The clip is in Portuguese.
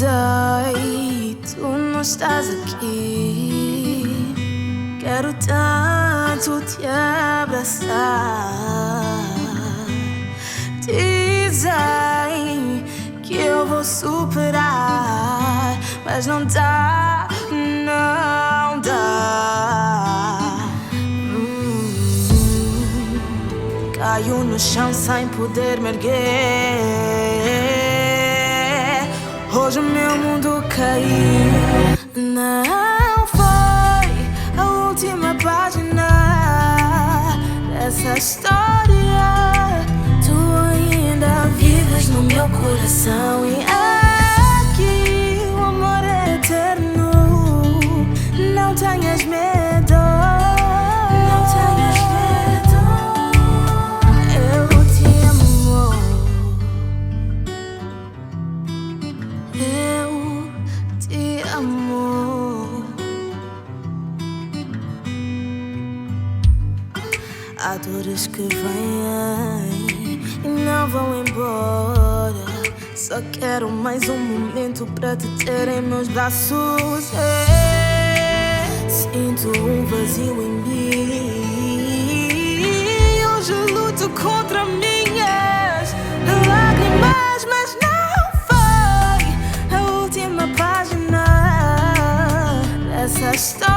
mudei, tu não estás aqui. Quero tanto te abraçar. Dizem que eu vou superar, mas não dá, não dá. Caio no chão sem poder me erguer. Hoje o meu mundo caiu. Não foi a última página dessa história. Tu ainda vives no meu coração e aqui o amor é eterno. Não tenhas medo, não tenhas medo. Eu te amo, eu te amo. Há dores que vêm e não vão embora. Só quero mais um momento pra te ter em meus braços. Sinto um vazio em mim. Hoje luto contra minhas lágrimas, mas não foi a última página dessa história.